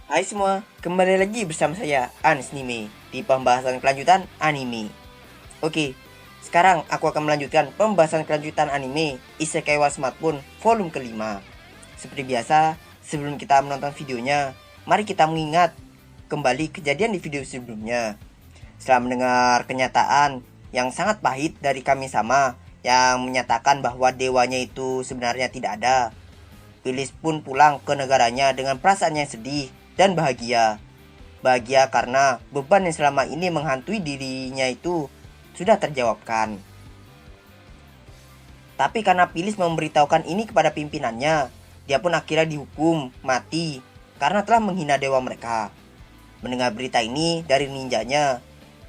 Hai semua, kembali lagi bersama saya Ans Nime di pembahasan kelanjutan anime. Oke, sekarang aku akan melanjutkan pembahasan kelanjutan anime Isekai wa Smartphone volume kelima. Seperti biasa, sebelum kita menonton videonya, mari kita mengingat kembali kejadian di video sebelumnya. Setelah mendengar kenyataan yang sangat pahit dari kami sama yang menyatakan bahwa dewanya itu sebenarnya tidak ada, Phyllis pun pulang ke negaranya dengan perasaan yang sedih dan bahagia. Bahagia karena beban yang selama ini menghantui dirinya itu sudah terjawabkan. Tapi karena Phyllis memberitahukan ini kepada pimpinannya, dia pun akhirnya dihukum mati karena telah menghina dewa mereka. Mendengar berita ini dari ninjanya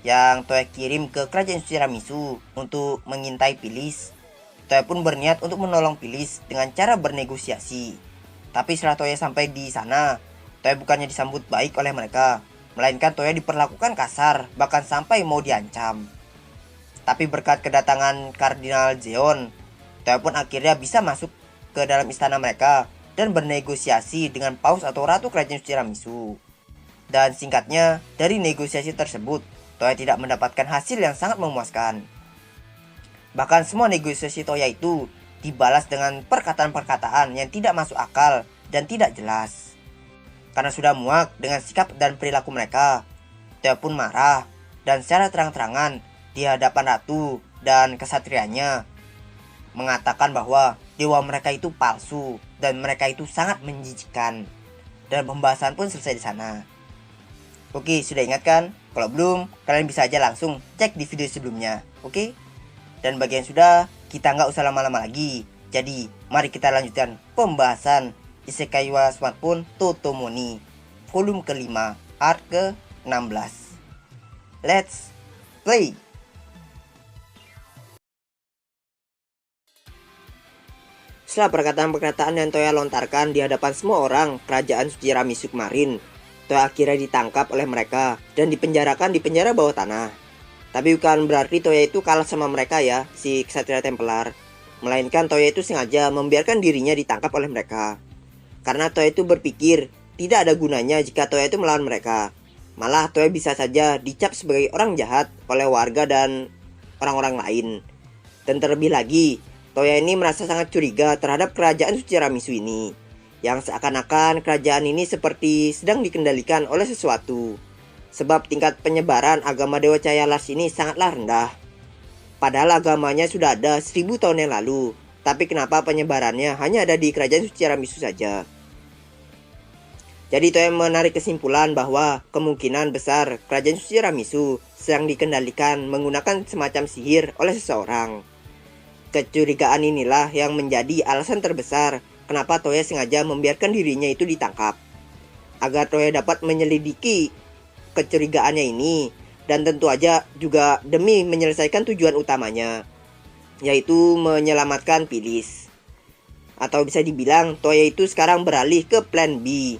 yang Toei kirim ke kerajaan Shiramisu untuk mengintai Phyllis, Toya pun berniat untuk menolong Phyllis dengan cara bernegosiasi. Tapi setelah Toya sampai di sana, Toya bukannya disambut baik oleh mereka, melainkan Toya diperlakukan kasar, bahkan sampai mau diancam. Tapi berkat kedatangan Kardinal Zeon, Toya pun akhirnya bisa masuk ke dalam istana mereka dan bernegosiasi dengan Paus atau Ratu Kerajaan Tiramisu. Dan singkatnya, dari negosiasi tersebut, Toya tidak mendapatkan hasil yang sangat memuaskan. Bahkan semua negosiasi Toya itu dibalas dengan perkataan-perkataan yang tidak masuk akal dan tidak jelas. Karena sudah muak dengan sikap dan perilaku mereka, Toya pun marah dan secara terang-terangan di hadapan ratu dan kesatrianya mengatakan bahwa dewa mereka itu palsu dan mereka itu sangat menjijikkan. Dan pembahasan pun selesai di sana. Oke, sudah ingat kan? Kalau belum, kalian bisa aja langsung cek di video sebelumnya. Oke? Dan bagi yang sudah, kita nggak usah lama-lama lagi. Jadi, mari kita lanjutkan pembahasan Isekai wa Smartphone Totomoni volume kelima, art ke-16. Let's play! Setelah perkataan-perkataan yang Toya lontarkan di hadapan semua orang kerajaan Tiramisu kemarin, Toya akhirnya ditangkap oleh mereka dan dipenjarakan di penjara bawah tanah. Tapi bukan berarti Toya itu kalah sama mereka ya, si Ksatria Templar. Melainkan Toya itu sengaja membiarkan dirinya ditangkap oleh mereka. Karena Toya itu berpikir tidak ada gunanya jika Toya itu melawan mereka. Malah Toya bisa saja dicap sebagai orang jahat oleh warga dan orang-orang lain. Dan terlebih lagi, Toya ini merasa sangat curiga terhadap kerajaan Tiramisu ini. Yang seakan-akan kerajaan ini seperti sedang dikendalikan oleh sesuatu. Sebab tingkat penyebaran agama Dewa Cahaya Lars ini sangatlah rendah. Padahal agamanya sudah ada 1000 tahun yang lalu. Tapi kenapa penyebarannya hanya ada di kerajaan Tiramisu saja? Jadi Toya menarik kesimpulan bahwa kemungkinan besar kerajaan Tiramisu sedang dikendalikan menggunakan semacam sihir oleh seseorang. Kecurigaan inilah yang menjadi alasan terbesar kenapa Toya sengaja membiarkan dirinya itu ditangkap. Agar Toya dapat menyelidiki kecurigaannya ini, dan tentu aja juga demi menyelesaikan tujuan utamanya, yaitu menyelamatkan Phyllis. Atau bisa dibilang Toya itu sekarang beralih ke plan B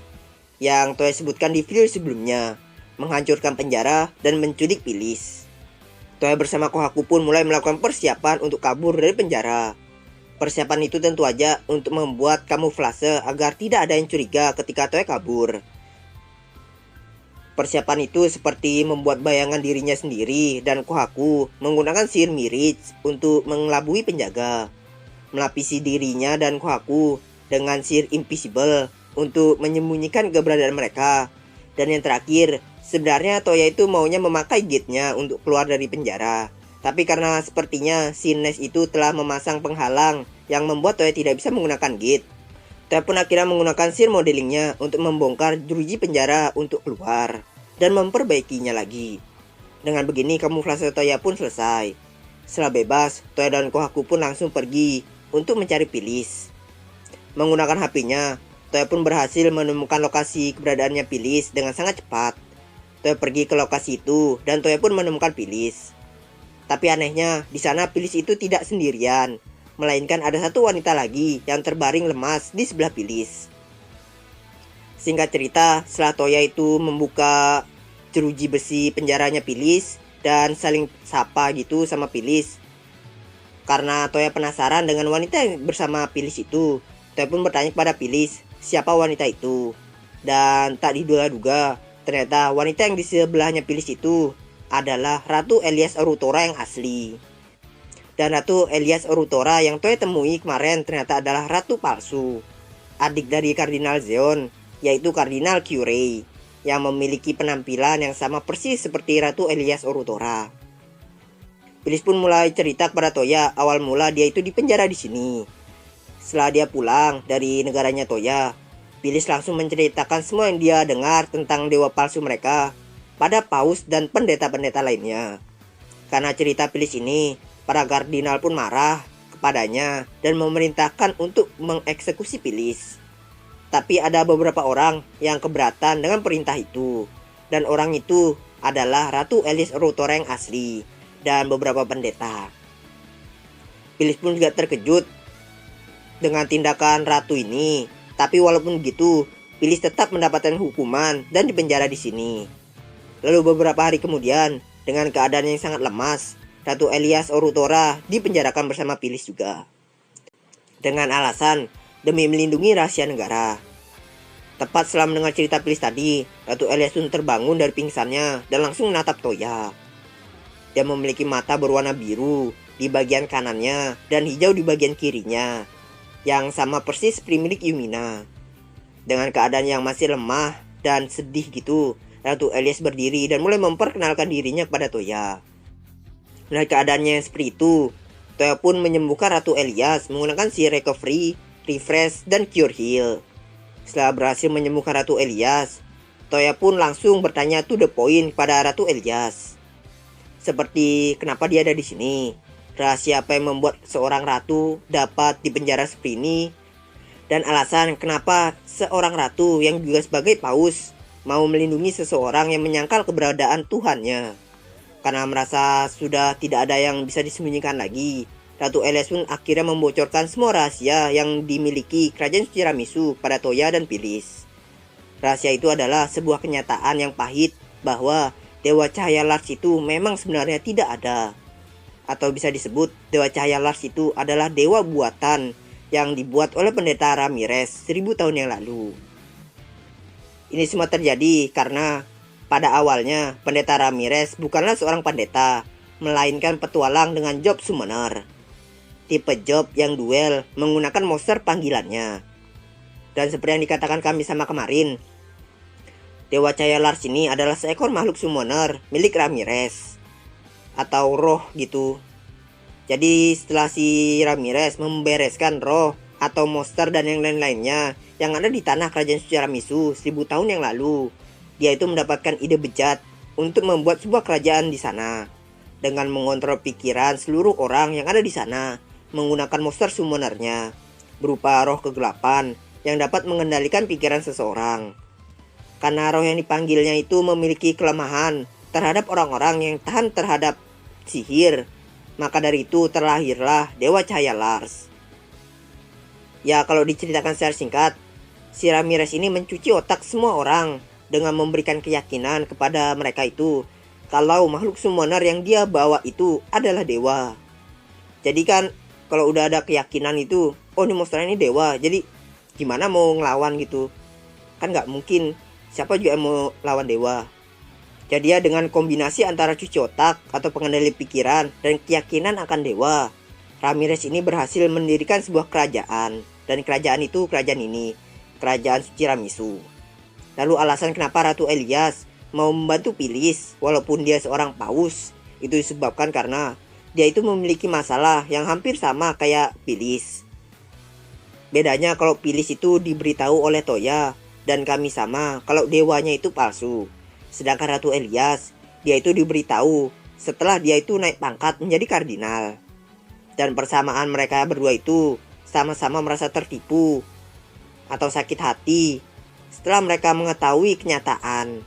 yang Toya sebutkan di video sebelumnya, menghancurkan penjara dan menculik Phyllis. Toya bersama Kohaku pun mulai melakukan persiapan untuk kabur dari penjara. Persiapan itu tentu aja untuk membuat kamuflase agar tidak ada yang curiga ketika Toya kabur. Persiapan itu seperti membuat bayangan dirinya sendiri dan Kohaku menggunakan sihir mirip untuk mengelabui penjaga, melapisi dirinya dan Kohaku dengan sihir invisible untuk menyembunyikan keberadaan mereka. Dan yang terakhir, sebenarnya Toya itu maunya memakai gate-nya untuk keluar dari penjara. Tapi karena sepertinya si Nes itu telah memasang penghalang yang membuat Toya tidak bisa menggunakan gate, Toya pun akhirnya menggunakan sihir modelingnya untuk membongkar jeruji penjara untuk keluar dan memperbaikinya lagi. Dengan begini kamuflase Toya pun selesai. Setelah bebas, Toya dan Kohaku pun langsung pergi untuk mencari Phyllis. Menggunakan HP-nya, Toya pun berhasil menemukan lokasi keberadaannya Phyllis dengan sangat cepat. Toya pergi ke lokasi itu dan Toya pun menemukan Phyllis. Tapi anehnya, di sana Phyllis itu tidak sendirian, melainkan ada satu wanita lagi yang terbaring lemas di sebelah Phyllis. Singkat cerita, setelah Toya itu membuka jeruji besi penjaranya Phyllis dan saling sapa gitu sama Phyllis. Karena Toya penasaran dengan wanita yang bersama Phyllis itu, Toya pun bertanya kepada Phyllis, siapa wanita itu. Dan tak diduga-duga, ternyata wanita yang di sebelahnya Phyllis itu adalah Ratu Elias Arutora yang asli. Dan Ratu Elias Arutora yang Toya temui kemarin ternyata adalah ratu palsu, adik dari Kardinal Zeon, yaitu Kardinal Kyurei, yang memiliki penampilan yang sama persis seperti Ratu Elias Arutora. Phyllis pun mulai cerita kepada Toya awal mula dia itu dipenjara di sini. Setelah dia pulang dari negaranya Toya, Phyllis langsung menceritakan semua yang dia dengar tentang dewa palsu mereka pada paus dan pendeta-pendeta lainnya. Karena cerita Phyllis ini, para kardinal pun marah kepadanya dan memerintahkan untuk mengeksekusi Phyllis. Tapi ada beberapa orang yang keberatan dengan perintah itu, dan orang itu adalah Ratu Elias Arutora yang asli dan beberapa pendeta. Phyllis pun juga terkejut dengan tindakan ratu ini, tapi walaupun begitu, Phyllis tetap mendapatkan hukuman dan dipenjara di sini. Lalu beberapa hari kemudian, dengan keadaan yang sangat lemas, Ratu Elias Arutora dipenjarakan bersama Phyllis juga, dengan alasan demi melindungi rahasia negara. Tepat setelah mendengar cerita Phyllis tadi, Ratu Elias pun terbangun dari pingsannya dan langsung menatap Toya. Dia memiliki mata berwarna biru di bagian kanannya dan hijau di bagian kirinya, yang sama persis seperti milik Yumina. Dengan keadaan yang masih lemah dan sedih gitu, Ratu Elias berdiri dan mulai memperkenalkan dirinya kepada Toya. Melihat keadaannya yang seperti itu, Toya pun menyembuhkan Ratu Elias menggunakan si Recovery, Refresh, dan Cure Heal. Setelah berhasil menyembuhkan Ratu Elias, Toya pun langsung bertanya to the point pada Ratu Elias. Seperti kenapa dia ada di sini, rahasia apa yang membuat seorang ratu dapat dipenjara seperti ini, dan alasan kenapa seorang ratu yang juga sebagai paus mau melindungi seseorang yang menyangkal keberadaan Tuhannya. Karena merasa sudah tidak ada yang bisa disembunyikan lagi, Ratu Elias pun akhirnya membocorkan semua rahasia yang dimiliki Kerajaan Suci Ramisu pada Toya dan Phyllis. Rahasia itu adalah sebuah kenyataan yang pahit bahwa Dewa Cahaya Lars itu memang sebenarnya tidak ada. Atau bisa disebut Dewa Cahaya Lars itu adalah dewa buatan yang dibuat oleh pendeta Ramirez 1000 tahun yang lalu. Ini semua terjadi karena pada awalnya pendeta Ramirez bukanlah seorang pendeta, melainkan petualang dengan job summoner. Tipe job yang duel menggunakan monster panggilannya. Dan seperti yang dikatakan kami sama kemarin, Dewa Cahaya Lars ini adalah seekor makhluk summoner milik Ramirez, atau roh gitu. Jadi setelah si Ramirez membereskan roh atau monster dan yang lain-lainnya yang ada di tanah Kerajaan Suci Ramisu 1000 tahun yang lalu, dia itu mendapatkan ide bejat untuk membuat sebuah kerajaan di sana dengan mengontrol pikiran seluruh orang yang ada di sana menggunakan monster summonernya berupa roh kegelapan yang dapat mengendalikan pikiran seseorang. Karena roh yang dipanggilnya itu memiliki kelemahan terhadap orang-orang yang tahan terhadap sihir, maka dari itu terlahirlah Dewa Cahaya Lars. Ya, kalau diceritakan secara singkat, si Ramirez ini mencuci otak semua orang dengan memberikan keyakinan kepada mereka itu kalau makhluk summoner yang dia bawa itu adalah dewa. Jadi kan kalau udah ada keyakinan itu, oh ini monster ini dewa, jadi gimana mau ngelawan gitu? Kan nggak mungkin, siapa juga yang mau lawan dewa. Jadi ya dengan kombinasi antara cuci otak atau pengendali pikiran dan keyakinan akan dewa, Ramirez ini berhasil mendirikan sebuah kerajaan. Dan kerajaan itu kerajaan ini, Kerajaan Suci Ramisu. Lalu alasan kenapa Ratu Elias mau membantu Phyllis walaupun dia seorang paus, itu disebabkan karena dia itu memiliki masalah yang hampir sama kayak Phyllis. Bedanya kalau Phyllis itu diberitahu oleh Toya dan kami sama kalau dewanya itu palsu. Sedangkan Ratu Elias, dia itu diberitahu setelah dia itu naik pangkat menjadi kardinal. Dan persamaan mereka berdua itu sama-sama merasa tertipu atau sakit hati setelah mereka mengetahui kenyataan.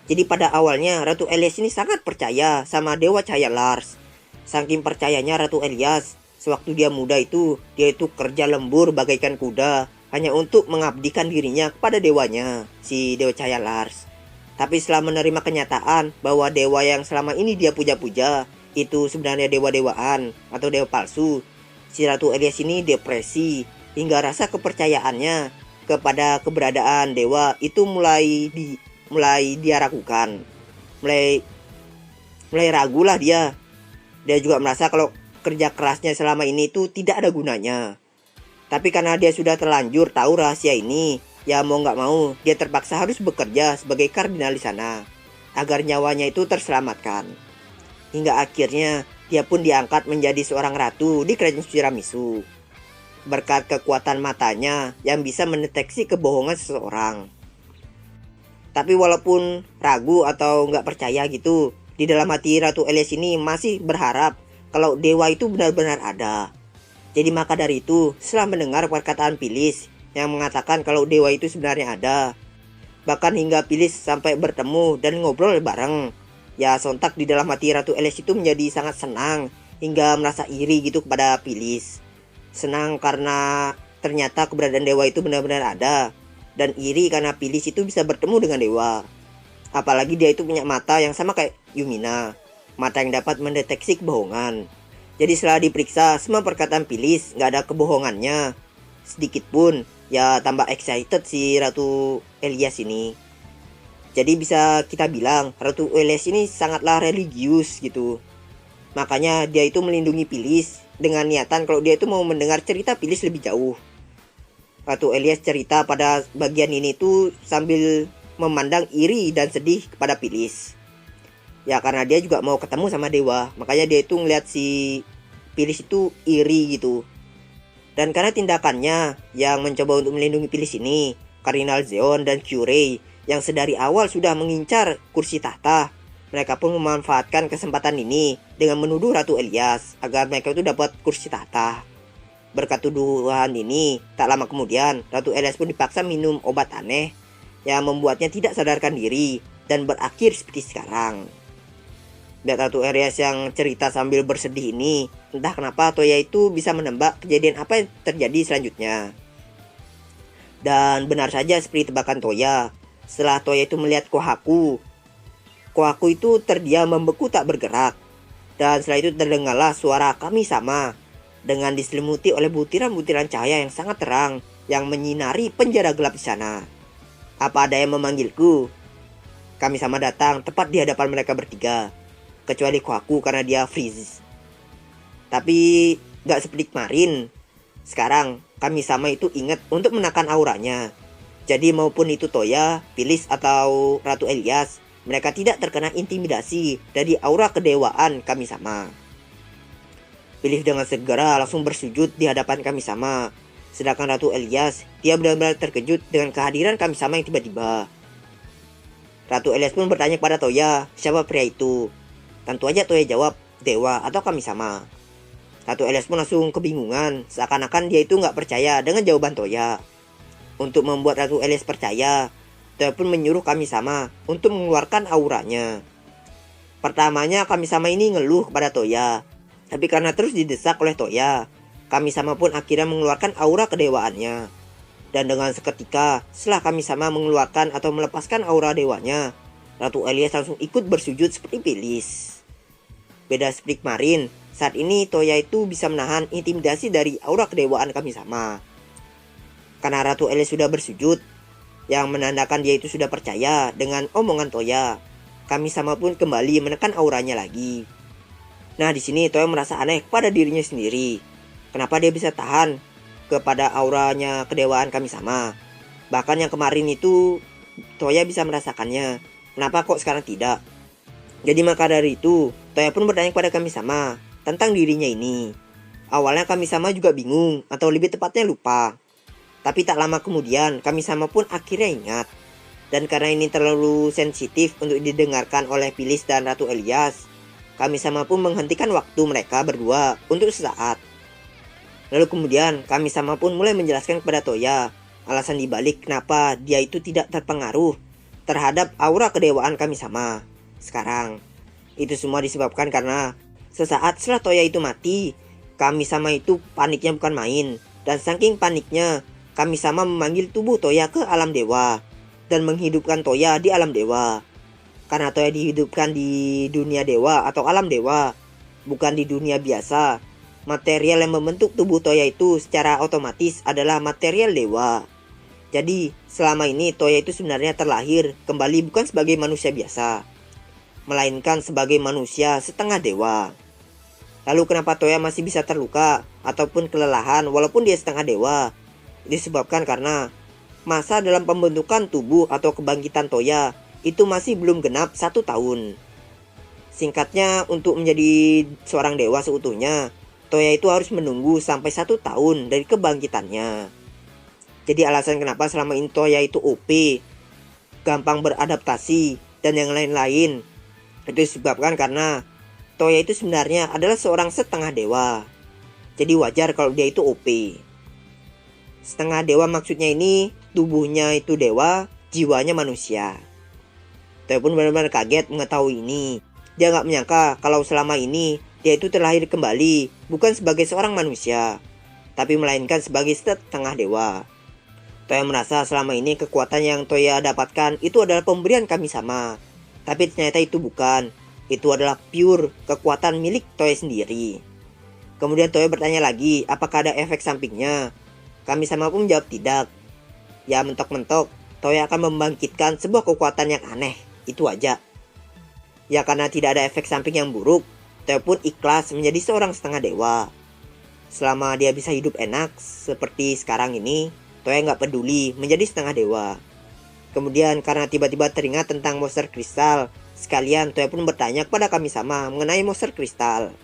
Jadi pada awalnya Ratu Elias ini sangat percaya sama Dewa Cahaya Lars. Saking percayanya Ratu Elias, sewaktu dia muda itu, dia itu kerja lembur bagaikan kuda hanya untuk mengabdikan dirinya kepada dewanya, si Dewa Cahaya Lars. Tapi setelah menerima kenyataan bahwa dewa yang selama ini dia puja-puja itu sebenarnya dewa-dewaan atau dewa palsu, si Ratu Elias ini depresi hingga rasa kepercayaannya kepada keberadaan dewa itu mulai dia ragukan. Mulai ragulah dia. Dia juga merasa kalau kerja kerasnya selama ini itu tidak ada gunanya. Tapi karena dia sudah terlanjur tahu rahasia ini, ya mau nggak mau dia terpaksa harus bekerja sebagai kardinal di sana agar nyawanya itu terselamatkan. Hingga akhirnya dia pun diangkat menjadi seorang ratu di kerajaan suci Ramisu. Berkat kekuatan matanya yang bisa mendeteksi kebohongan seseorang. Tapi walaupun ragu atau nggak percaya gitu, di dalam hati Ratu Elias ini masih berharap kalau dewa itu benar-benar ada. Jadi maka dari itu, setelah mendengar perkataan Phyllis yang mengatakan kalau dewa itu sebenarnya ada, bahkan hingga Phyllis sampai bertemu dan ngobrol bareng, ya sontak di dalam hati Ratu Elias itu menjadi sangat senang hingga merasa iri gitu kepada Phyllis. Senang karena ternyata keberadaan dewa itu benar-benar ada, dan iri karena Phyllis itu bisa bertemu dengan dewa. Apalagi dia itu punya mata yang sama kayak Yumina, mata yang dapat mendeteksi kebohongan. Jadi setelah diperiksa, semua perkataan Phyllis nggak ada kebohongannya sedikit pun. Ya tambah excited si Ratu Elias ini. Jadi bisa kita bilang Ratu Elias ini sangatlah religius gitu. Makanya dia itu melindungi Phyllis dengan niatan kalau dia itu mau mendengar cerita Phyllis lebih jauh. Ratu Elias cerita pada bagian ini tuh sambil memandang iri dan sedih kepada Phyllis. Ya karena dia juga mau ketemu sama dewa, makanya dia itu ngeliat si Phyllis itu iri gitu. Dan karena tindakannya yang mencoba untuk melindungi Phyllis ini, Kardinal Zeon dan Curie yang sedari awal sudah mengincar kursi tahta, mereka pun memanfaatkan kesempatan ini dengan menuduh Ratu Elias agar mereka itu dapat kursi tahta. Berkat tuduhan ini, tak lama kemudian Ratu Elias pun dipaksa minum obat aneh yang membuatnya tidak sadarkan diri dan berakhir seperti sekarang. Dan Ratu Elias yang cerita sambil bersedih ini, entah kenapa Toya itu bisa menebak kejadian apa yang terjadi selanjutnya. Dan benar saja seperti tebakan Toya, setelah Toya itu melihat Kohaku itu terdiam membeku tak bergerak. Dan setelah itu terdengarlah suara kami sama dengan diselimuti oleh butiran-butiran cahaya yang sangat terang yang menyinari penjara gelap di sana. Apa ada yang memanggilku? Kami sama datang tepat di hadapan mereka bertiga, kecuali Kohaku karena dia freeze. Tapi gak seperti kemarin. Sekarang kami sama itu ingat untuk menekan auranya. Jadi maupun itu Toya, Phyllis atau Ratu Elias, mereka tidak terkena intimidasi dari aura kedewaan kami sama. Phyllis dengan segera langsung bersujud di hadapan kami sama. Sedangkan Ratu Elias, dia benar-benar terkejut dengan kehadiran kami sama yang tiba-tiba. Ratu Elias pun bertanya kepada Toya, siapa pria itu? Tentu aja Toya jawab, dewa atau kami sama. Ratu Elias pun langsung kebingungan, seakan-akan dia itu nggak percaya dengan jawaban Toya. Untuk membuat Ratu Elias percaya, Toya pun menyuruh kami sama untuk mengeluarkan auranya. Pertamanya kami sama ini ngeluh kepada Toya, tapi karena terus didesak oleh Toya, kami sama pun akhirnya mengeluarkan aura kedewaannya. Dan dengan seketika, setelah kami sama mengeluarkan atau melepaskan aura dewanya, Ratu Elias langsung ikut bersujud seperti Phyllis. Beda seperti kemarin, saat ini Toya itu bisa menahan intimidasi dari aura kedewaan kami sama. Karena Ratu Elias sudah bersujud, yang menandakan dia itu sudah percaya dengan omongan Toya, kami sama pun kembali menekan auranya lagi. Nah di sini Toya merasa aneh pada dirinya sendiri. Kenapa dia bisa tahan kepada auranya kedewaan kami sama? Bahkan yang kemarin itu Toya bisa merasakannya. Kenapa kok sekarang tidak? Jadi maka dari itu Toya pun bertanya kepada kami sama tentang dirinya ini. Awalnya kami sama juga bingung atau lebih tepatnya lupa. Tapi tak lama kemudian kami sama pun akhirnya ingat. Dan karena ini terlalu sensitif untuk didengarkan oleh Phyllis dan Ratu Elias, kami sama pun menghentikan waktu mereka berdua untuk sesaat. Lalu kemudian kami sama pun mulai menjelaskan kepada Toya alasan dibalik kenapa dia itu tidak terpengaruh terhadap aura kedewaan kami sama sekarang. Itu semua disebabkan karena sesaat setelah Toya itu mati, kami sama itu paniknya bukan main. Dan saking paniknya, kami sama memanggil tubuh Toya ke alam dewa dan menghidupkan Toya di alam dewa. Karena Toya dihidupkan di dunia dewa atau alam dewa, bukan di dunia biasa, material yang membentuk tubuh Toya itu secara otomatis adalah material dewa. Jadi, selama ini Toya itu sebenarnya terlahir kembali bukan sebagai manusia biasa, melainkan sebagai manusia setengah dewa. Lalu kenapa Toya masih bisa terluka ataupun kelelahan walaupun dia setengah dewa? Disebabkan karena masa dalam pembentukan tubuh atau kebangkitan Toya itu masih belum genap 1 tahun. Singkatnya, untuk menjadi seorang dewa seutuhnya, Toya itu harus menunggu sampai 1 tahun dari kebangkitannya. Jadi alasan kenapa selama ini Toya itu OP, gampang beradaptasi, dan yang lain-lain, itu disebabkan karena Toya itu sebenarnya adalah seorang setengah dewa. Jadi wajar kalau dia itu OP. Setengah dewa maksudnya ini tubuhnya itu dewa, jiwanya manusia. Toya pun benar-benar kaget mengetahui ini. Dia gak menyangka kalau selama ini dia itu terlahir kembali bukan sebagai seorang manusia, tapi melainkan sebagai setengah dewa. Toya merasa selama ini kekuatan yang Toya dapatkan itu adalah pemberian kami sama. Tapi ternyata itu bukan. Itu adalah pure kekuatan milik Toya sendiri. Kemudian Toya bertanya lagi, apakah ada efek sampingnya? Kami sama pun menjawab tidak. Ya mentok-mentok, Toya akan membangkitkan sebuah kekuatan yang aneh. Itu aja. Ya karena tidak ada efek samping yang buruk, Toya pun ikhlas menjadi seorang setengah dewa. Selama dia bisa hidup enak seperti sekarang ini, Toya nggak peduli menjadi setengah dewa. Kemudian karena tiba-tiba teringat tentang monster kristal, sekalian Toya pun bertanya kepada kami sama mengenai monster kristal.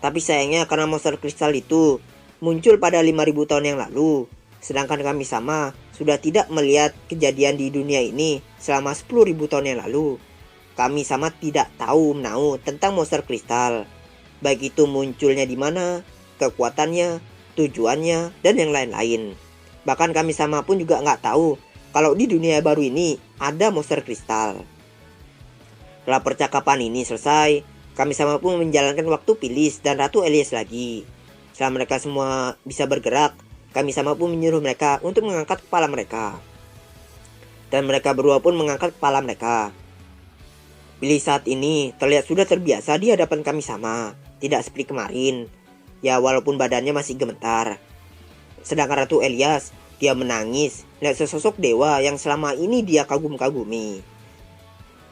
Tapi sayangnya karena monster kristal itu muncul pada 5.000 tahun yang lalu, sedangkan kami sama sudah tidak melihat kejadian di dunia ini selama 10.000 tahun yang lalu. Kami sama tidak tahu menahu tentang monster kristal, baik itu munculnya di mana, kekuatannya, tujuannya, dan yang lain-lain. Bahkan kami sama pun juga nggak tahu kalau di dunia baru ini ada monster kristal. Setelah percakapan ini selesai, kami sama pun menjalankan waktu Phyllis dan Ratu Elias lagi. Setelah mereka semua bisa bergerak, kami sama pun menyuruh mereka untuk mengangkat kepala mereka. Dan mereka berdua pun mengangkat kepala mereka. Phyllis saat ini terlihat sudah terbiasa di hadapan kami sama, tidak seperti kemarin. Ya walaupun badannya masih gemetar. Sedangkan Ratu Elias, dia menangis melihat sesosok dewa yang selama ini dia kagum-kagumi.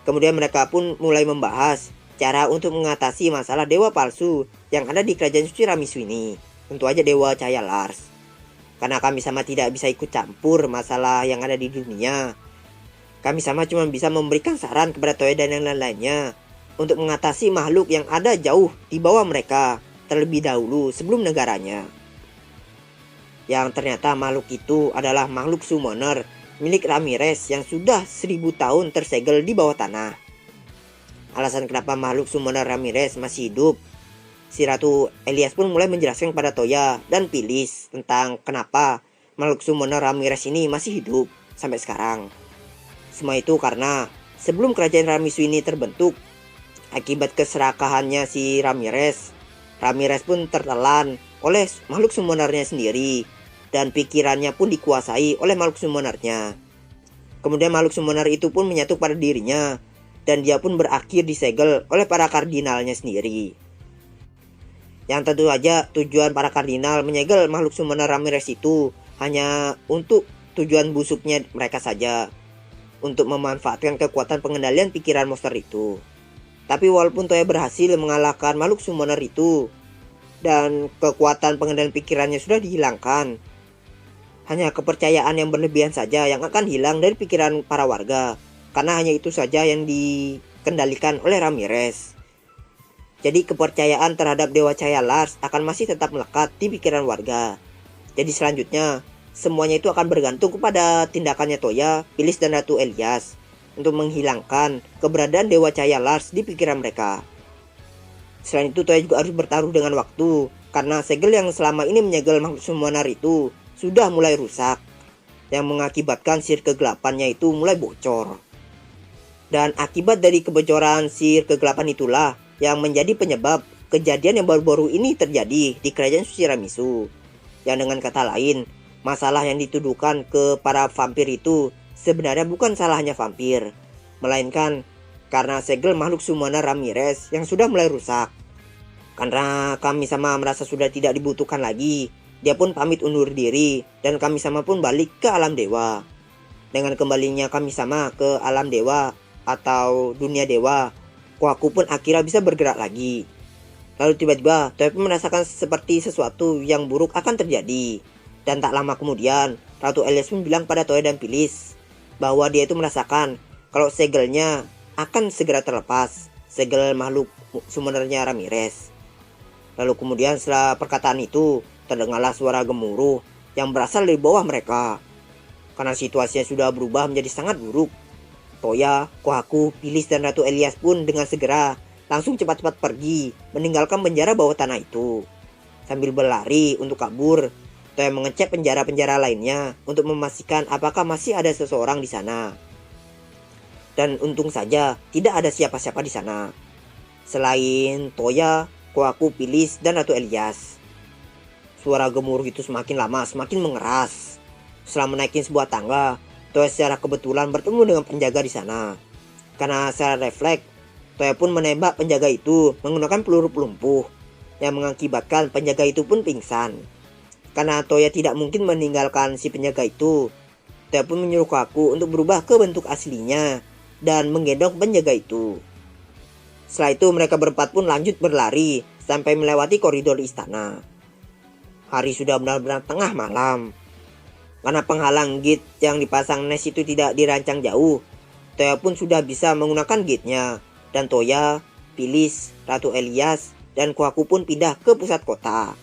Kemudian mereka pun mulai membahas cara untuk mengatasi masalah dewa palsu yang ada di kerajaan suci Ramisu ini. Tentu aja dewa cahaya Lars. Karena kami sama tidak bisa ikut campur masalah yang ada di dunia, kami sama cuma bisa memberikan saran kepada Toya dan yang lain-lainnya untuk mengatasi makhluk yang ada jauh di bawah mereka terlebih dahulu sebelum negaranya. Yang ternyata makhluk itu adalah makhluk summoner milik Ramirez yang sudah 1000 tahun tersegel di bawah tanah. Alasan kenapa makhluk summoner Ramirez masih hidup, si Ratu Elias pun mulai menjelaskan kepada Toya dan Phyllis tentang kenapa makhluk summoner Ramirez ini masih hidup sampai sekarang. Semua itu karena sebelum kerajaan Ramisu ini terbentuk, akibat keserakahannya si Ramirez pun tertelan oleh makhluk summonernya sendiri dan pikirannya pun dikuasai oleh makhluk summonernya. Kemudian makhluk summoner itu pun menyatu pada dirinya dan dia pun berakhir disegel oleh para kardinalnya sendiri. Yang tentu saja tujuan para kardinal menyegel makhluk summoner Ramirez itu hanya untuk tujuan busuknya mereka saja, untuk memanfaatkan kekuatan pengendalian pikiran monster itu. Tapi walaupun Toya berhasil mengalahkan makhluk summoner itu dan kekuatan pengendalian pikirannya sudah dihilangkan, hanya kepercayaan yang berlebihan saja yang akan hilang dari pikiran para warga, karena hanya itu saja yang dikendalikan oleh Ramirez. Jadi kepercayaan terhadap Dewa Cahaya Lars akan masih tetap melekat di pikiran warga. Jadi selanjutnya semuanya itu akan bergantung kepada tindakannya Toya, Phyllis, dan Ratu Elias untuk menghilangkan keberadaan Dewa Cahaya Lars di pikiran mereka. Selain itu Toya juga harus bertaruh dengan waktu, karena segel yang selama ini menyegel makhluk summoner itu sudah mulai rusak, yang mengakibatkan sihir kegelapannya itu mulai bocor. Dan akibat dari kebocoran sihir kegelapan itulah yang menjadi penyebab kejadian yang baru-baru ini terjadi di kerajaan suci Ramisu. Yang dengan kata lain, masalah yang dituduhkan ke para vampir itu sebenarnya bukan salahnya vampir, melainkan karena segel makhluk summoner Ramirez yang sudah mulai rusak. Karena kami sama merasa sudah tidak dibutuhkan lagi, Dia pun pamit undur diri dan Kami-sama pun balik ke alam dewa. Dengan kembalinya Kami-sama ke alam dewa atau dunia dewa, Kohaku pun akhirnya bisa bergerak lagi. Lalu tiba-tiba Toya pun merasakan seperti sesuatu yang buruk akan terjadi. Dan tak lama kemudian Ratu Elias pun bilang pada Toya dan Phyllis bahwa dia itu merasakan kalau segelnya akan segera terlepas, segel makhluk summonernya Ramirez. Lalu kemudian setelah perkataan itu, terdengarlah suara gemuruh yang berasal dari bawah mereka. Karena situasinya sudah berubah menjadi sangat buruk, Toya, Kohaku, Phyllis dan Ratu Elias pun dengan segera langsung cepat-cepat pergi meninggalkan penjara bawah tanah itu. Sambil berlari untuk kabur, Toya mengecek penjara-penjara lainnya untuk memastikan apakah masih ada seseorang di sana. Dan untung saja tidak ada siapa-siapa di sana selain Toya, Kohaku, Phyllis dan Ratu Elias. Suara gemuruh itu semakin lama semakin mengeras. Setelah menaiki sebuah tangga, Toya secara kebetulan bertemu dengan penjaga di sana. Karena secara refleks, Toya pun menembak penjaga itu menggunakan peluru pelumpuh yang mengakibatkan penjaga itu pun pingsan. Karena Toya tidak mungkin meninggalkan si penjaga itu, Toya pun menyuruh Kohaku untuk berubah ke bentuk aslinya dan menggendong penjaga itu. Setelah itu mereka berempat pun lanjut berlari sampai melewati koridor istana. Hari sudah benar-benar tengah malam. Karena penghalang gate yang dipasang Ness itu tidak dirancang jauh, Toya pun sudah bisa menggunakan gate-nya. Dan Toya, Phyllis, Ratu Elias, dan Kohaku pun pindah ke pusat kota.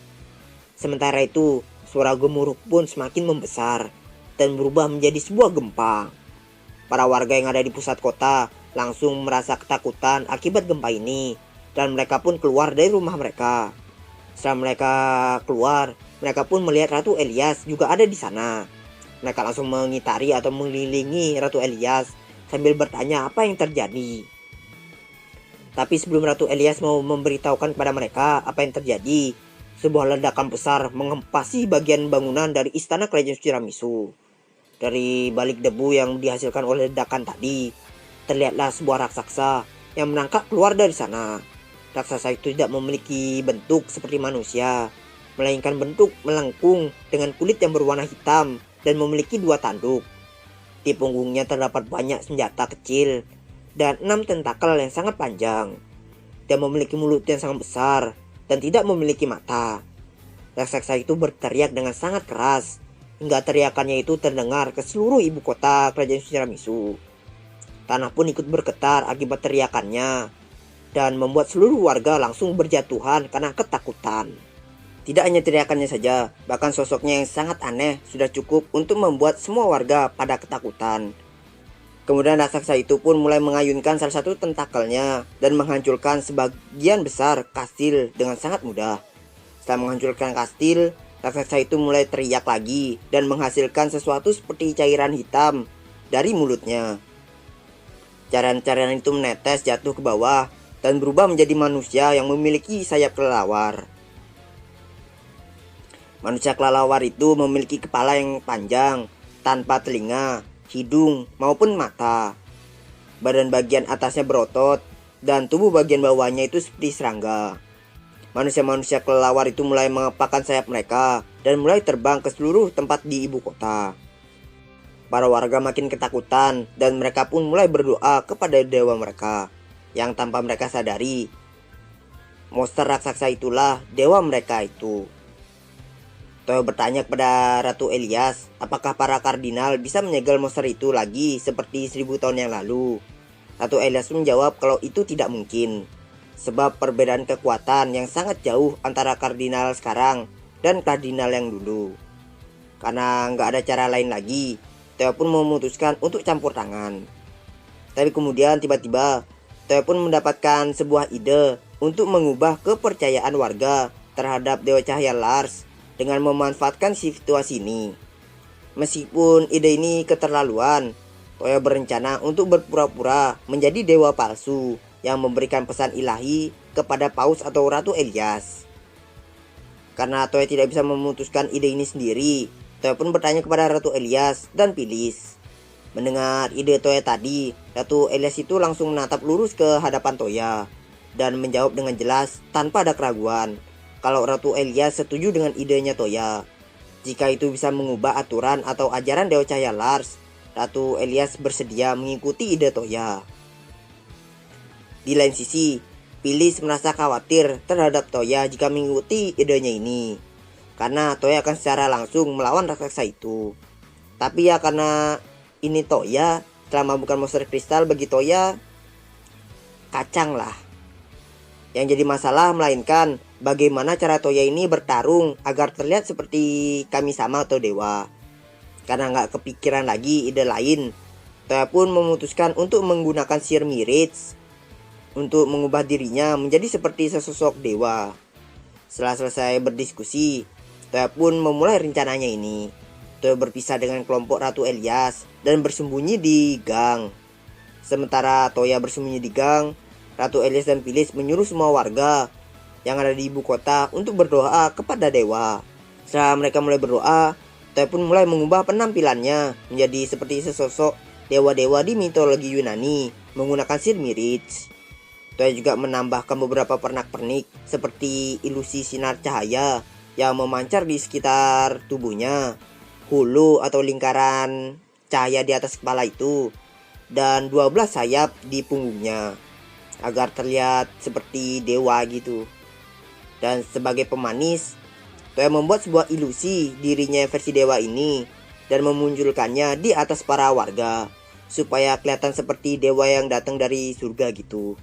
Sementara itu, suara gemuruh pun semakin membesar dan berubah menjadi sebuah gempa. Para warga yang ada di pusat kota langsung merasa ketakutan akibat gempa ini, dan mereka pun keluar dari rumah mereka. Setelah mereka keluar, mereka pun melihat Ratu Elias juga ada di sana. Mereka langsung mengitari atau mengelilingi Ratu Elias sambil bertanya apa yang terjadi. Tapi sebelum Ratu Elias mau memberitahukan kepada mereka apa yang terjadi, sebuah ledakan besar mengempasi bagian bangunan dari istana Kerajaan Suci Ramisu. Dari balik debu yang dihasilkan oleh ledakan tadi, terlihatlah sebuah raksasa yang merangkak keluar dari sana. Raksasa itu tidak memiliki bentuk seperti manusia, melainkan bentuk melengkung dengan kulit yang berwarna hitam dan memiliki 2 tanduk. Di punggungnya terdapat banyak senjata kecil dan 6 tentakel yang sangat panjang. Dia memiliki mulut yang sangat besar dan tidak memiliki mata. Raksasa itu berteriak dengan sangat keras hingga teriakannya itu terdengar ke seluruh ibu kota Kerajaan Suci Ramisu. Tanah pun ikut bergetar akibat teriakannya dan membuat seluruh warga langsung berjatuhan karena ketakutan. Tidak hanya teriakannya saja, bahkan sosoknya yang sangat aneh sudah cukup untuk membuat semua warga pada ketakutan. Kemudian raksasa itu pun mulai mengayunkan salah satu tentakelnya dan menghancurkan sebagian besar kastil dengan sangat mudah. Setelah menghancurkan kastil, raksasa itu mulai teriak lagi dan menghasilkan sesuatu seperti cairan hitam dari mulutnya. Cairan-cairan itu menetes jatuh ke bawah dan berubah menjadi manusia yang memiliki sayap kelelawar. Manusia kelelawar itu memiliki kepala yang panjang, tanpa telinga, hidung, maupun mata. Badan bagian atasnya berotot, dan tubuh bagian bawahnya itu seperti serangga. Manusia-manusia kelelawar itu mulai mengepakkan sayap mereka dan mulai terbang ke seluruh tempat di ibu kota. Para warga makin ketakutan dan mereka pun mulai berdoa kepada dewa mereka, yang tanpa mereka sadari, monster raksasa itulah dewa mereka itu. Toya bertanya kepada Ratu Elias, apakah para kardinal bisa menyegel monster itu lagi seperti 1000 tahun yang lalu. Ratu Elias menjawab kalau itu tidak mungkin, sebab perbedaan kekuatan yang sangat jauh antara kardinal sekarang dan kardinal yang dulu. Karena nggak ada cara lain lagi, Toya pun memutuskan untuk campur tangan. Tapi kemudian tiba-tiba Toya pun mendapatkan sebuah ide untuk mengubah kepercayaan warga terhadap Dewa Cahaya Lars dengan memanfaatkan situasi ini. Meskipun ide ini keterlaluan, Toya berencana untuk berpura-pura menjadi dewa palsu yang memberikan pesan ilahi kepada Paus atau Ratu Elias. Karena Toya tidak bisa memutuskan ide ini sendiri, Toya pun bertanya kepada Ratu Elias dan Phyllis. Mendengar ide Toya tadi, Ratu Elias itu langsung menatap lurus ke hadapan Toya dan menjawab dengan jelas tanpa ada keraguan. kalau Ratu Elias setuju dengan idenya Toya. Jika itu bisa mengubah aturan atau ajaran Dewa Cahaya Lars, Ratu Elias bersedia mengikuti ide Toya. Di lain sisi, Phyllis merasa khawatir terhadap Toya jika mengikuti idenya ini, karena Toya akan secara langsung melawan raksasa itu. Tapi ya karena ini Toya, selama bukan monster kristal bagi Toya, kacang lah. Yang jadi masalah melainkan bagaimana cara Toya ini bertarung agar terlihat seperti Kami-sama atau dewa. Karena nggak kepikiran lagi ide lain, Toya pun memutuskan untuk menggunakan sihir Mirage untuk mengubah dirinya menjadi seperti sesosok dewa. Setelah selesai berdiskusi, Toya pun memulai rencananya ini. Toya berpisah dengan kelompok Ratu Elias dan bersembunyi di gang. Sementara Toya bersembunyi di gang, Ratu Elias dan Phyllis menyuruh semua warga yang ada di ibu kota untuk berdoa kepada dewa. Setelah mereka mulai berdoa, Toya pun mulai mengubah penampilannya menjadi seperti sesosok dewa-dewa di mitologi Yunani menggunakan sihir Mirage. Toya juga menambahkan beberapa pernak-pernik seperti ilusi sinar cahaya yang memancar di sekitar tubuhnya, hulu atau lingkaran cahaya di atas kepala itu, dan 12 sayap di punggungnya agar terlihat seperti dewa gitu. Dan sebagai pemanis, Toya membuat sebuah ilusi dirinya versi dewa ini dan memunculkannya di atas para warga supaya kelihatan seperti dewa yang datang dari surga gitu.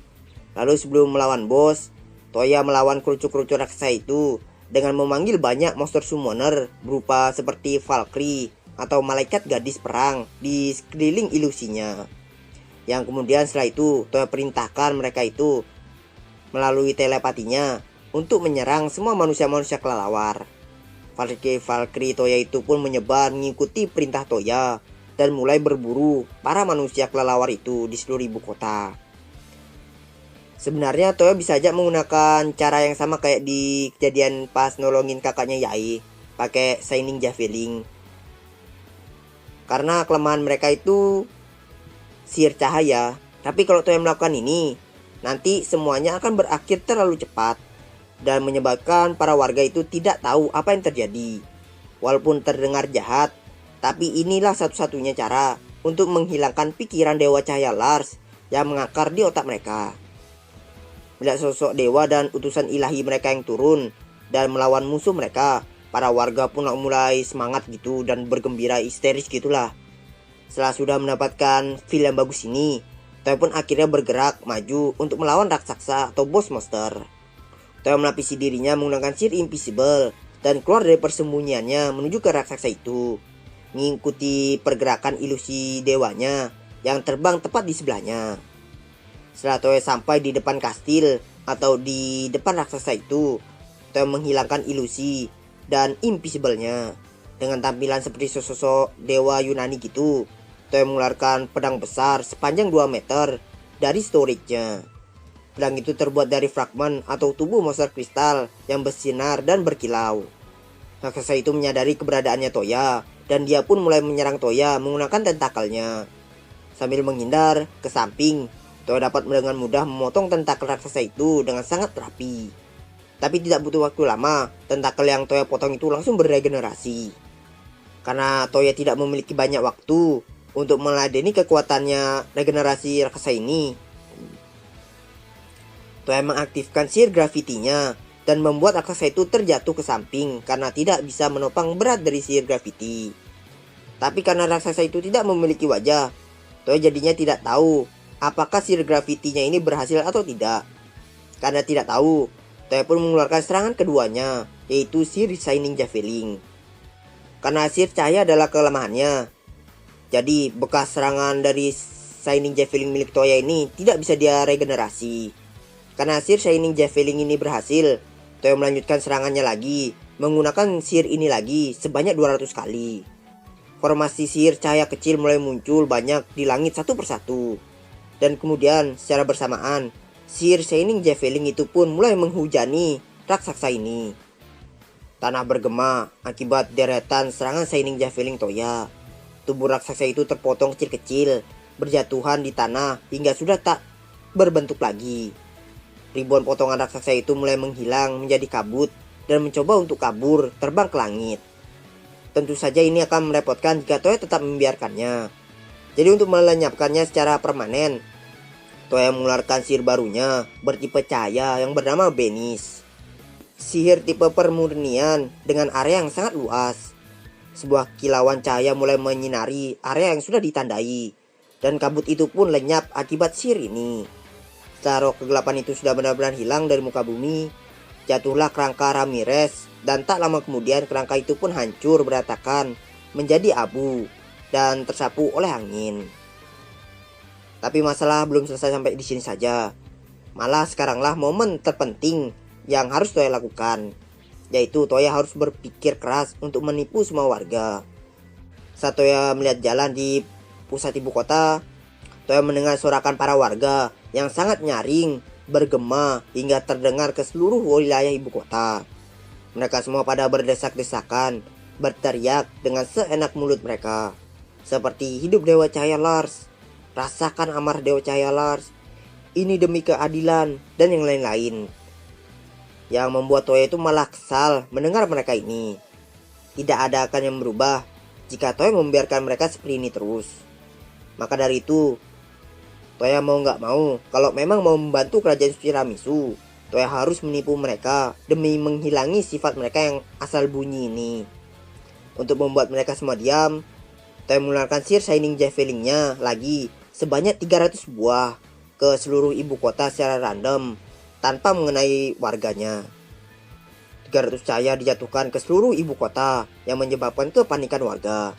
Lalu sebelum melawan bos, Toya melawan kerucu-kerucu raksasa itu dengan memanggil banyak monster summoner berupa seperti Valkyrie atau malaikat gadis perang di sekeliling ilusinya. Yang kemudian setelah itu Toya perintahkan mereka itu melalui telepatinya untuk menyerang semua manusia-manusia kelelawar. Valkyrie Toya itu pun menyebar mengikuti perintah Toya dan mulai berburu para manusia kelelawar itu di seluruh ibu kota. Sebenarnya Toya bisa aja menggunakan cara yang sama kayak di kejadian pas nolongin kakaknya Yae, pakai Shining Javelin. Karena kelemahan mereka itu sihir cahaya. Tapi kalau Toya melakukan ini, nanti semuanya akan berakhir terlalu cepat dan menyebabkan para warga itu tidak tahu apa yang terjadi. Walaupun terdengar jahat, tapi inilah satu-satunya cara untuk menghilangkan pikiran Dewa Cahaya Lars yang mengakar di otak mereka. Melihat sosok dewa dan utusan ilahi mereka yang turun dan melawan musuh mereka, para warga pun mulai semangat gitu dan bergembira histeris gitulah. Setelah sudah mendapatkan feel yang bagus ini, Toya pun akhirnya bergerak maju untuk melawan raksasa atau bos monster. Toya melapisi dirinya menggunakan sihir invisible dan keluar dari persembunyiannya menuju ke raksasa itu, mengikuti pergerakan ilusi dewanya yang terbang tepat di sebelahnya. Setelah Toya sampai di depan kastil atau di depan raksasa itu, Toya menghilangkan ilusi dan invisible-nya. Dengan tampilan seperti sosok dewa Yunani gitu, Toya mengeluarkan pedang besar sepanjang 2 meter dari storage-nya. Pedang itu terbuat dari fragmen atau tubuh monster kristal yang bersinar dan berkilau. Raksasa itu menyadari keberadaannya Toya dan dia pun mulai menyerang Toya menggunakan tentakelnya. Sambil menghindar ke samping, Toya dapat dengan mudah memotong tentakel raksasa itu dengan sangat rapi. Tapi tidak butuh waktu lama, tentakel yang Toya potong itu langsung beregenerasi. Karena Toya tidak memiliki banyak waktu untuk meladeni kekuatannya regenerasi raksasa ini, Toya mengaktifkan sihir gravitinya dan membuat raksasa itu terjatuh ke samping karena tidak bisa menopang berat dari sihir graviti. Tapi karena raksasa itu tidak memiliki wajah, Toya jadinya tidak tahu apakah sihir gravitinya ini berhasil atau tidak. Karena tidak tahu, Toya pun mengeluarkan serangan keduanya, yaitu sihir Shining Javelin. Karena sihir cahaya adalah kelemahannya, jadi bekas serangan dari Shining Javelin milik Toya ini tidak bisa dia regenerasi. Karena sihir Shining Javelin ini berhasil, Toya melanjutkan serangannya lagi, menggunakan sihir ini lagi sebanyak 200 kali. Formasi sihir cahaya kecil mulai muncul banyak di langit satu persatu. Dan kemudian secara bersamaan, sihir Shining Javelin itu pun mulai menghujani raksasa ini. Tanah bergema akibat deretan serangan Shining Javelin Toya. Tubuh raksasa itu terpotong kecil-kecil, berjatuhan di tanah hingga sudah tak berbentuk lagi. Ribuan potongan raksasa itu mulai menghilang menjadi kabut dan mencoba untuk kabur terbang ke langit. Tentu saja ini akan merepotkan jika Toya tetap membiarkannya. Jadi untuk melenyapkannya secara permanen, Toya mengeluarkan sihir barunya bertipe cahaya yang bernama Benis. Sihir tipe permurnian dengan area yang sangat luas. Sebuah kilauan cahaya mulai menyinari area yang sudah ditandai, dan kabut itu pun lenyap akibat sihir ini. Setelah roh kegelapan itu sudah benar-benar hilang dari muka bumi, jatuhlah kerangka Ramirez, dan tak lama kemudian kerangka itu pun hancur berantakan menjadi abu dan tersapu oleh angin. Tapi masalah belum selesai sampai di sini saja. Malah sekaranglah momen terpenting yang harus Toya lakukan, yaitu Toya harus berpikir keras untuk menipu semua warga. Saat Toya melihat jalan di pusat ibu kota, Toya mendengar sorakan para warga yang sangat nyaring, bergema hingga terdengar ke seluruh wilayah ibu kota. Mereka semua pada berdesak-desakan, berteriak dengan seenak mulut mereka, seperti hidup Dewa Cahaya Lars, rasakan amarah Dewa Cahaya Lars, ini demi keadilan, dan yang lain-lain. Yang membuat Toya itu malah kesal mendengar mereka ini. Tidak ada akan yang berubah jika Toya membiarkan mereka seperti ini terus. Maka dari itu, Toya mau nggak mau, kalau memang mau membantu kerajaan suci Ramisu, Toya harus menipu mereka demi menghilangi sifat mereka yang asal bunyi ini. Untuk membuat mereka semua diam, Toya mengeluarkan sihir Shining Javelin-nya lagi sebanyak 300 buah ke seluruh ibu kota secara random tanpa mengenai warganya. 300 cahaya dijatuhkan ke seluruh ibu kota yang menyebabkan kepanikan warga.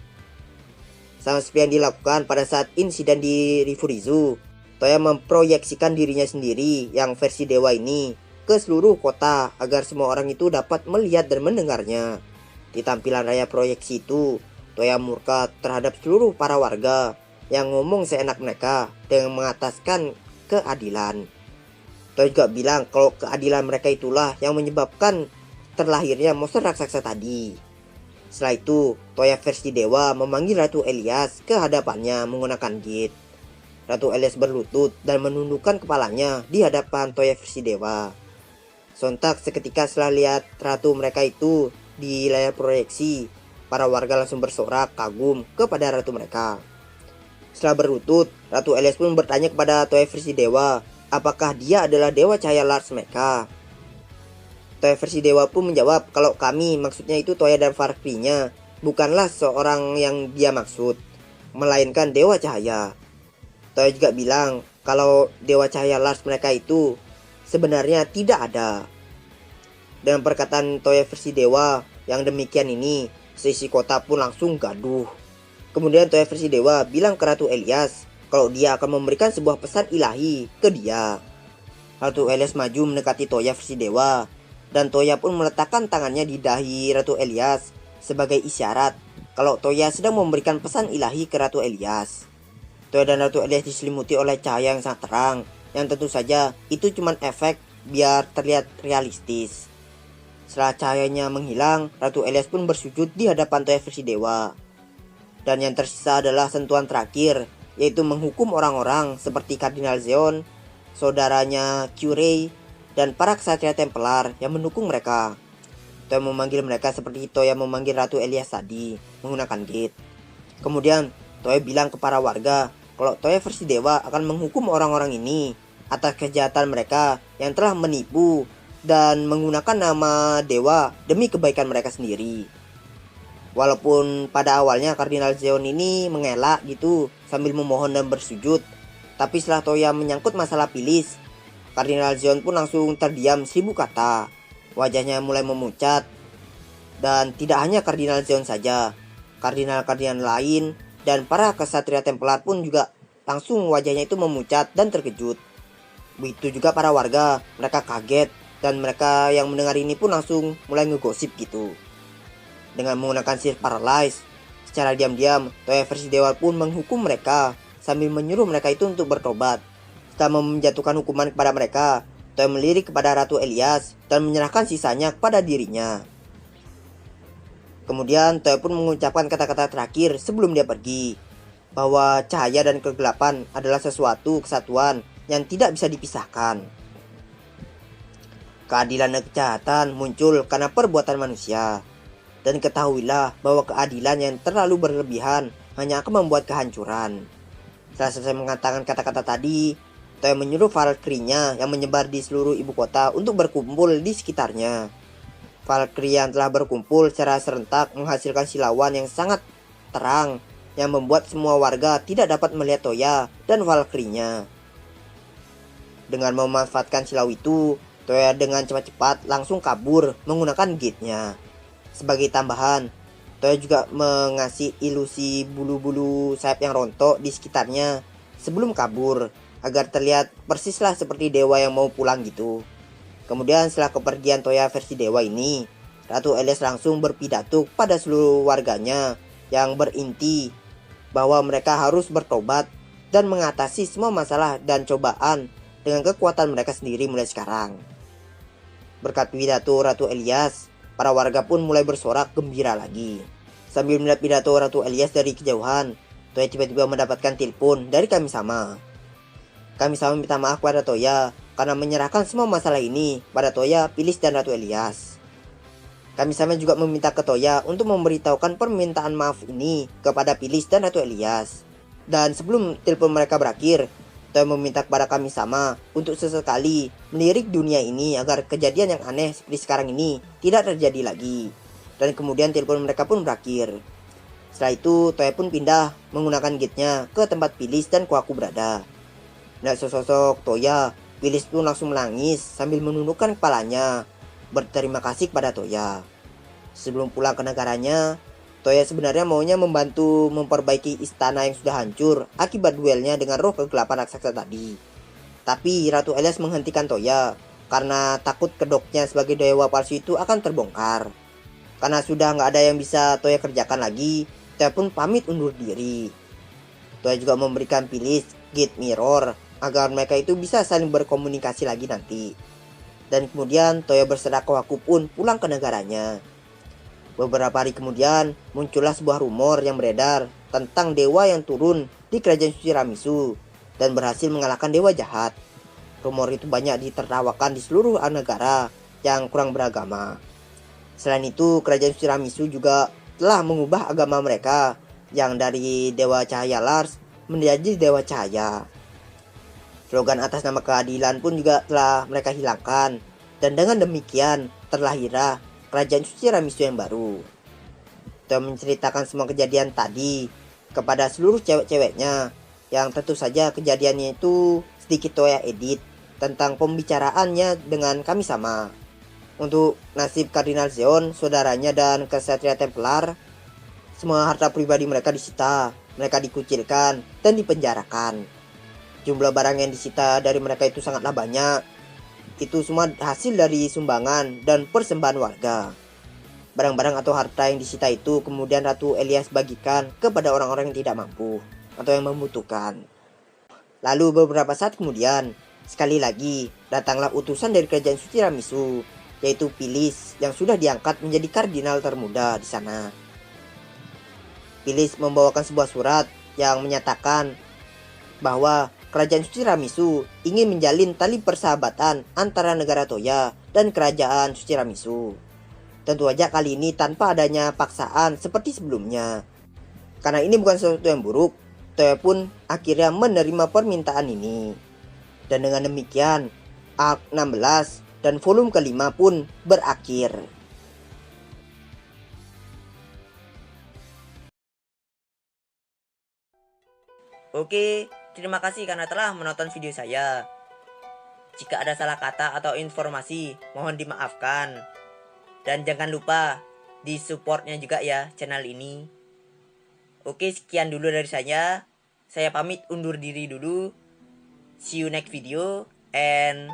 Sama seperti yang dilakukan pada saat insiden di Rifurizu, Toya memproyeksikan dirinya sendiri yang versi dewa ini ke seluruh kota agar semua orang itu dapat melihat dan mendengarnya. Di tampilan raya proyeksi itu, Toya murka terhadap seluruh para warga yang ngomong seenak mereka dengan mengataskan keadilan. Toya juga bilang kalau keadilan mereka itulah yang menyebabkan terlahirnya monster raksasa tadi. Setelah itu, Toya versi dewa memanggil Ratu Elias ke hadapannya menggunakan gate. Ratu Elias berlutut dan menundukkan kepalanya di hadapan Toya versi dewa. Sontak seketika setelah lihat ratu mereka itu di layar proyeksi, para warga langsung bersorak kagum kepada ratu mereka. Setelah berlutut, Ratu Elias pun bertanya kepada Toya versi dewa, apakah dia adalah Dewa Cahaya Lars mereka. Toya versi dewa pun menjawab kalau kami, maksudnya itu Toya dan Valkyrie-nya, bukanlah seorang yang dia maksud, melainkan Dewa Cahaya. Toya juga bilang kalau Dewa Cahaya Lars mereka itu sebenarnya tidak ada. Dengan perkataan Toya versi dewa yang demikian ini, seisi kota pun langsung gaduh. Kemudian Toya versi dewa bilang ke Ratu Elias kalau dia akan memberikan sebuah pesan ilahi ke dia. Ratu Elias maju mendekati Toya versi dewa, dan Toya pun meletakkan tangannya di dahi Ratu Elias sebagai isyarat kalau Toya sedang memberikan pesan ilahi ke Ratu Elias. Toya dan Ratu Elias diselimuti oleh cahaya yang sangat terang, yang tentu saja itu cuma efek biar terlihat realistis. Setelah cahayanya menghilang, Ratu Elias pun bersujud di hadapan Toya versi dewa. Dan yang tersisa adalah sentuhan terakhir, yaitu menghukum orang-orang seperti Kardinal Zeon, saudaranya Kyurei, dan para ksatria Templar yang mendukung mereka. Toya memanggil mereka seperti Toya memanggil Ratu Elias tadi, menggunakan gate. Kemudian Toya bilang ke para warga kalau Toya versi dewa akan menghukum orang-orang ini atas kejahatan mereka yang telah menipu dan menggunakan nama dewa demi kebaikan mereka sendiri. Walaupun pada awalnya Kardinal Zeon ini mengelak gitu sambil memohon dan bersujud, tapi setelah Toya menyangkut masalah Pilis, Kardinal Zeon pun langsung terdiam 1000 kata. Wajahnya mulai memucat. Dan tidak hanya Kardinal Zeon saja, kardinal-kardinal lain dan para ksatria Templar pun juga langsung wajahnya itu memucat dan terkejut. Begitu juga para warga, mereka kaget. Dan mereka yang mendengar ini pun langsung mulai ngegosip gitu. Dengan menggunakan sihir paralyze, secara diam-diam Toya versi dewa pun menghukum mereka sambil menyuruh mereka itu untuk bertobat. Setelah menjatuhkan hukuman kepada mereka, Toya melirik kepada Ratu Elias dan menyerahkan sisanya kepada dirinya. Kemudian Toya pun mengucapkan kata-kata terakhir sebelum dia pergi, bahwa cahaya dan kegelapan adalah sesuatu kesatuan yang tidak bisa dipisahkan. Keadilan dan kejahatan muncul karena perbuatan manusia. Dan ketahuilah bahwa keadilan yang terlalu berlebihan hanya akan membuat kehancuran. Setelah selesai mengatakan kata-kata tadi, Toya menyuruh Valkyrie-nya yang menyebar di seluruh ibu kota untuk berkumpul di sekitarnya. Valkyrie yang telah berkumpul secara serentak menghasilkan silauan yang sangat terang yang membuat semua warga tidak dapat melihat Toya dan Valkyrie-nya. Dengan memanfaatkan silau itu, Toya dengan cepat-cepat langsung kabur menggunakan gate-nya. Sebagai tambahan, Toya juga mengasih ilusi bulu-bulu sayap yang rontok di sekitarnya sebelum kabur, agar terlihat persislah seperti dewa yang mau pulang gitu. Kemudian setelah kepergian Toya versi dewa ini, Ratu Elias langsung berpidato pada seluruh warganya yang berinti bahwa mereka harus bertobat dan mengatasi semua masalah dan cobaan dengan kekuatan mereka sendiri mulai sekarang. Berkat pidato Ratu Elias, para warga pun mulai bersorak gembira lagi. Sambil melihat pidato Ratu Elias dari kejauhan, Toya tiba-tiba mendapatkan telepon dari Kami-sama. Kami-sama minta maaf pada Toya karena menyerahkan semua masalah ini pada Toya, Phyllis, dan Ratu Elias. Kami-sama juga meminta ke Toya untuk memberitahukan permintaan maaf ini kepada Phyllis dan Ratu Elias. Dan sebelum telepon mereka berakhir, Toya meminta kepada Kami-sama untuk sesekali melirik dunia ini agar kejadian yang aneh seperti sekarang ini tidak terjadi lagi. Dan kemudian telepon mereka pun berakhir. Setelah itu, Toya pun pindah menggunakan gate-nya ke tempat Phyllis dan Kohaku berada. Melihat sosok Toya, Phyllis pun langsung menangis sambil menundukkan kepalanya, berterima kasih kepada Toya. Sebelum pulang ke negaranya, Toya sebenarnya maunya membantu memperbaiki istana yang sudah hancur akibat duelnya dengan roh kegelapan raksasa tadi. Tapi Ratu Elias menghentikan Toya karena takut kedoknya sebagai dewa palsu itu akan terbongkar. Karena sudah nggak ada yang bisa Toya kerjakan lagi, Toya pun pamit undur diri. Toya juga memberikan Phyllis Gate Mirror agar mereka itu bisa saling berkomunikasi lagi nanti. Dan kemudian Toya berserah Kohaku pun pulang ke negaranya. Beberapa hari kemudian, muncullah sebuah rumor yang beredar tentang dewa yang turun di kerajaan suci Ramizu dan berhasil mengalahkan dewa jahat. Rumor itu banyak ditertawakan di seluruh negara yang kurang beragama. Selain itu, kerajaan suci Ramizu juga telah mengubah agama mereka yang dari dewa cahaya Lars menjadi dewa cahaya. Slogan atas nama keadilan pun juga telah mereka hilangkan, dan dengan demikian terlahirlah kerajaan suci Ramizu yang baru. Toya menceritakan semua kejadian tadi kepada seluruh cewek-ceweknya, yang tentu saja kejadiannya itu sedikit Toya edit tentang pembicaraannya dengan Kami-sama. Untuk nasib Kardinal Zeon, saudaranya, dan Kesatria Templar, semua harta pribadi mereka disita, mereka dikucilkan dan dipenjarakan. Jumlah barang yang disita dari mereka itu sangatlah banyak. Itu semua hasil dari sumbangan dan persembahan warga. Barang-barang atau harta yang disita itu kemudian Ratu Elias bagikan kepada orang-orang yang tidak mampu atau yang membutuhkan. Lalu beberapa saat kemudian, sekali lagi datanglah utusan dari kerajaan suci Ramizu, yaitu Phyllis yang sudah diangkat menjadi kardinal termuda di sana. Phyllis membawakan sebuah surat yang menyatakan bahwa kerajaan suci Ramizu ingin menjalin tali persahabatan antara negara Toya dan kerajaan suci Ramizu. Tentu saja kali ini tanpa adanya paksaan seperti sebelumnya. Karena ini bukan sesuatu yang buruk, Toya pun akhirnya menerima permintaan ini. Dan dengan demikian, Arc 16 dan volume kelima pun berakhir. Oke, terima kasih karena telah menonton video saya. Jika ada salah kata atau informasi, mohon dimaafkan. Dan jangan lupa di supportnya juga ya channel ini. Oke, sekian dulu dari saya. Saya pamit undur diri dulu. See you next video and...